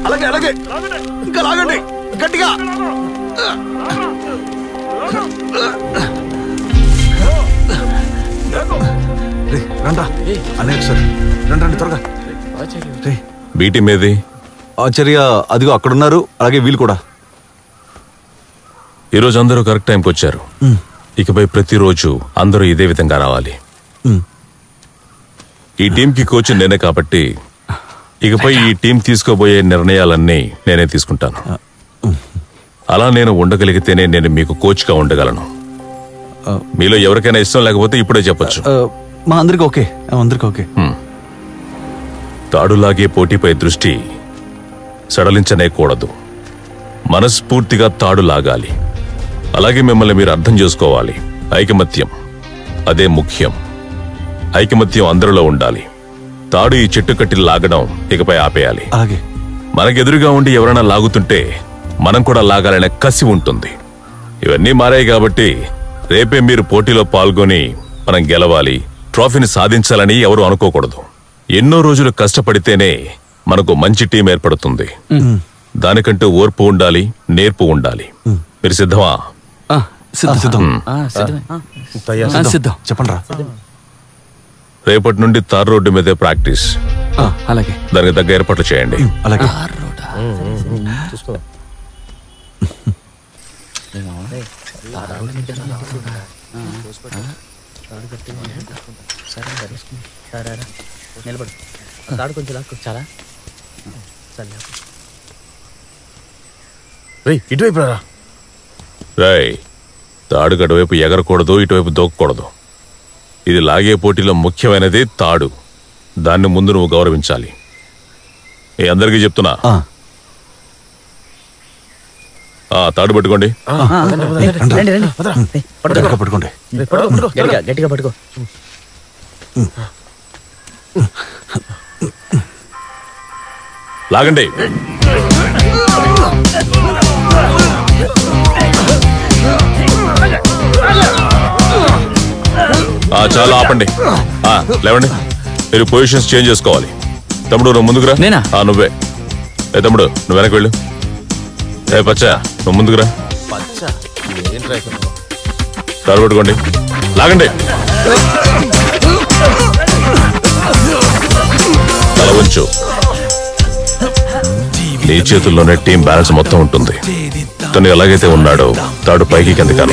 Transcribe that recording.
అలాగే అలాగే ఇంకా లాగండి గట్టిగా. రండ్రా అనేక సార్ రండి త్వరగా. బీటీ మీది ఆచార్య అదిగో అక్కడున్నారు, అలాగే వీళ్ళు కూడా. ఈరోజు అందరూ కరెక్ట్ టైంకి వచ్చారు. ఇకపై ప్రతిరోజు అందరూ ఇదే విధంగా రావాలి. ఈ టీంకి కోచ్ నేనే కాబట్టి ఇకపై ఈ టీం తీసుకోబోయే నిర్ణయాలన్నీ నేనే తీసుకుంటాను. అలా నేను ఉండగలిగితేనే నేను మీకు కోచ్గా ఉండగలను. మీలో ఎవరికైనా ఇష్టం లేకపోతే ఇప్పుడే చెప్పొచ్చు. మా అందరికి ఓకే, అందరికి ఓకే. తాడులాగే పోటీపై దృష్టి సడలించనేకూడదు. మనస్ఫూర్తిగా తాడు లాగాలి. అలాగే మిమ్మల్ని మీరు అర్థం చేసుకోవాలి. ఐకమత్యం అదే ముఖ్యం. ఐకమత్యం అందరిలో ఉండాలి. తాడు ఈ చెట్టు కట్టి లాగడం ఇకపై ఆపేయాలి. అలాగే మనకెదురుగా ఉండి ఎవరైనా లాగుతుంటే మనం కూడా లాగాలనే కసి ఉంటుంది. ఇవన్నీ మారాయి కాబట్టి రేపే మీరు పోటీలో పాల్గొని మనం గెలవాలి, ట్రోఫీని సాధించాలని ఎవరు అనుకోకూడదు. ఎన్నో రోజులు కష్టపడితేనే మనకు మంచి టీం ఏర్పడుతుంది. దానికంటూ ఓర్పు ఉండాలి, నేర్పు ఉండాలి. మీరు సిద్ధమా? సిద్ధం చెప్పండి రా. రేపటి నుండి తార్ రోడ్డు మీదే ప్రాక్టీస్. అలాగే దానికి తగ్గ ఏర్పాట్లు చేయండి. అలాగే ఇటువైపు రా. రాయ్, తాడు అటువైపు ఎగరకూడదు, ఇటువైపు దూకకూడదు. ఇది లాగే పోటీలో ముఖ్యమైనది తాడు. దాన్ని ముందు నువ్వు గౌరవించాలి. అందరికీ చెప్తున్నా. తాడు పట్టుకోండి. పట్టుకోండి. గట్టిగా పట్టుకో. లాగండి. చాలా ఆపండి. లేవండి. మీరు పొజిషన్స్ చేంజ్ చేసుకోవాలి. తమ్ముడు నువ్వు ముందుకురా. నువ్వే. తమ్ముడు నువ్వు వెనక్కి వెళ్ళు. పచ్చా నువ్వు ముందుకురా. తాడు పట్టుకోండి. లాగండి. తల ఉంచు. నీ చేతుల్లోనే టీం బ్యాలెన్స్ మొత్తం ఉంటుంది. తను ఎలాగైతే ఉన్నాడో తాడు పైకి కిందకి.